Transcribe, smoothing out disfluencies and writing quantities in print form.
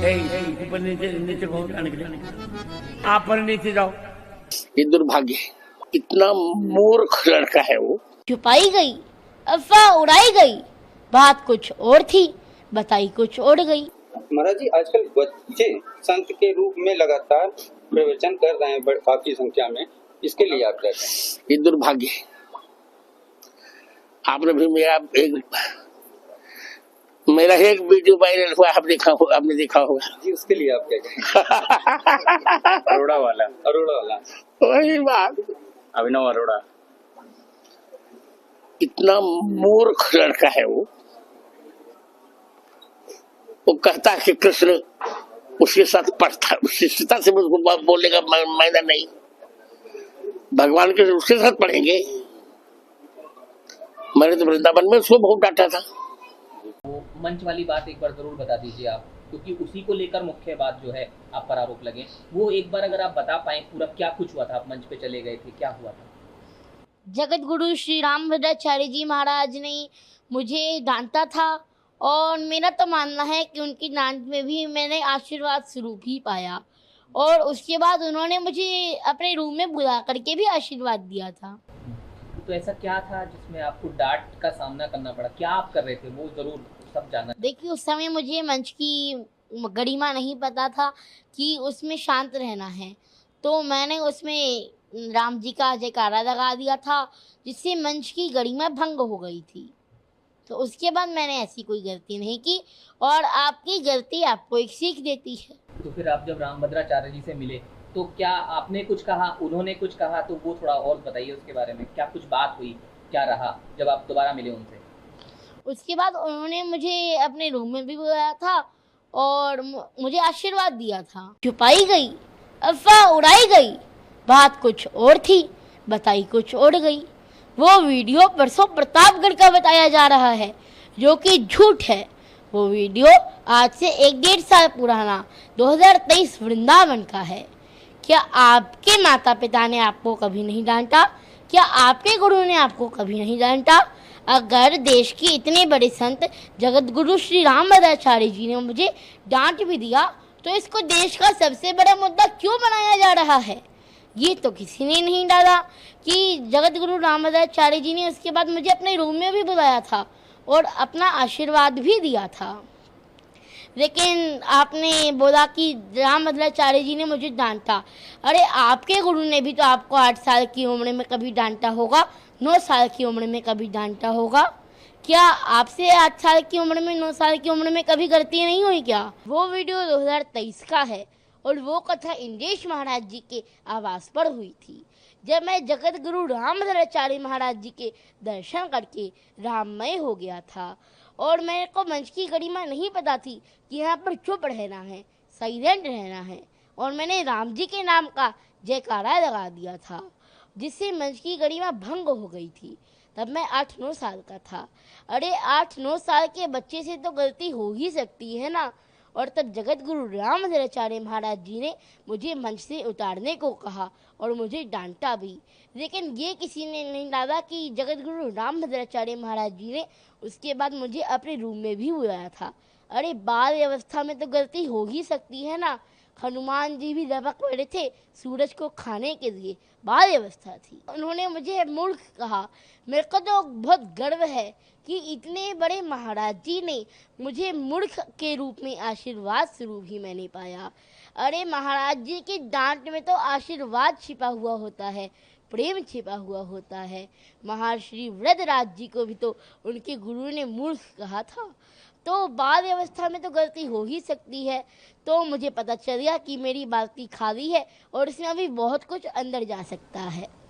ऊपर नीचे नीचे घूम जाने के लिए आप पर नीचे जाओ। ये दुर्भाग्य है, इतना मूर्ख लड़का है वो। छुपाई गई, अफवाह उड़ाई गई, बात कुछ और थी, बताई कुछ और गई। महाराज जी, आजकल बच्चे संत के रूप में लगातार प्रवचन कर रहे हैं काफी संख्या में, इसके लिए आप क्या कहें? ये दुर्भाग्य है। आपने भी मेरा एक वीडियो वायरल हुआ, आपने देखा होगा जी, उसके लिए आप क्या कहें? अरोड़ा वाला वही बात, अभिनव अरोड़ा। इतना मूर्ख लड़का है वो कहता है कि कृष्ण उसके साथ पढ़ता, शिष्यता से उसको बोलने का मायना नहीं, भगवान के उसके साथ पढ़ेंगे। मैंने तो वृंदावन में उसको बहुत डांटा था। वो मंच वाली बात एक बार जरूर बता दीजिए आप, क्योंकि उसी को लेकर मुख्य बात जो है आप पर आरोप लगे, वो एक बार अगर आप बता पाए पूरा क्या कुछ हुआ था। आप मंच पे चले गए थे, क्या हुआ था? जगत गुरु श्री रामभद्राचार्य जी महाराज ने मुझे डांटा था और मेरा तो मानना है कि उनकी डांट में भी मैंने आशीर्वाद स्वरूप ही पाया। और उसके बाद उन्होंने मुझे अपने रूम में बुला करके भी आशीर्वाद दिया था। तो ऐसा क्या था जिसमें आपको डांट का सामना करना पड़ा? क्या आप कर रहे थे वो जरूर सब जानना। देखिए, उस समय मुझे मंच की गरिमा नहीं पता था कि उसमें शांत रहना है, तो मैंने उसमें राम जी का जयकारा लगा दिया था, जिससे मंच की गरिमा भंग हो गई थी। तो उसके बाद मैंने ऐसी कोई गलती नहीं की, और आपकी गलती आपको एक सीख देती है। तो फिर आप जब रामभद्राचार्य जी से मिले तो क्या आपने कुछ कहा, उन्होंने कुछ कहा? तो वो थोड़ा और बताइए उसके बारे में, क्या कुछ बात हुई, क्या रहा जब आप दोबारा मिले उनसे? उसके बाद उन्होंने मुझे अपने रूम में भी बुलाया था और मुझे आशीर्वाद दिया था। छुपाई गई, अफवाह उड़ाई गई, बात कुछ और थी, बताई कुछ और गई। वो वीडियो परसों प्रतापगढ़ का बताया जा रहा है, जो कि झूठ है। वो वीडियो आज से 1-1.5 साल पुराना 2023 वृंदावन का है। क्या आपके माता पिता ने आपको कभी नहीं डांटा? क्या आपके गुरु ने आपको कभी नहीं डांटा? अगर देश के इतने बड़े संत जगत गुरु श्री रामभद्राचार्य जी ने मुझे डांट भी दिया, तो इसको देश का सबसे बड़ा मुद्दा क्यों बनाया जा रहा है? ये तो किसी ने नहीं डाला कि जगत गुरु रामभद्राचार्य जी ने उसके बाद मुझे अपने रूम में भी बुलाया था और अपना आशीर्वाद भी दिया था। लेकिन आपने बोला कि रामभद्राचार्य जी ने मुझे डांटा। अरे, आपके गुरु ने भी तो आपको 8 साल की उम्र में कभी डांटा होगा, 9 साल की उम्र में कभी डांटा होगा। क्या आपसे 8 साल की उम्र में, 9 साल की उम्र में कभी गलती नहीं हुई क्या? वो वीडियो 2023 का है और वो कथा इंद्रेश महाराज जी के आवास पर हुई थी, जब मैं जगत गुरु रामभद्राचार्य महाराज जी के दर्शन करके राममय हो गया था। और मेरे को मंच की गरिमा नहीं पता थी कि यहाँ पर चुप रहना है, साइलेंट रहना है, और मैंने राम जी के नाम का जयकारा लगा दिया था, जिससे मंच की गरिमा भंग हो गई थी। तब मैं 8-9 साल का था। अरे, 8-9 साल के बच्चे से तो गलती हो ही सकती है ना। और तब जगत गुरु रामभद्राचार्य महाराज जी ने मुझे मंच से उतारने को कहा और मुझे डांटा भी। लेकिन ये किसी ने नहीं डाला कि जगत गुरु रामभद्राचार्य महाराज जी ने उसके बाद मुझे अपने रूम में भी बुलाया था। अरे, बाल अवस्था में तो गलती हो ही सकती है ना। हनुमान जी भी लपक पड़े थे सूरज को खाने के लिए, बाल अवस्था थी। उन्होंने मुझे मूर्ख कहा। मेरे को तो बहुत गर्व है कि इतने बड़े महाराज जी ने मुझे मूर्ख के रूप में आशीर्वाद स्वरूप ही मैंने पाया। अरे, महाराज जी की डांट में तो आशीर्वाद छिपा हुआ होता है, प्रेम छिपा हुआ होता है। महर्षि वृद्धराज जी को भी तो उनके गुरु ने मूर्ख कहा था। तो बाल अवस्था में तो गलती हो ही सकती है। तो मुझे पता चल गया कि मेरी बाल्टी खाली है और इसमें अभी बहुत कुछ अंदर जा सकता है।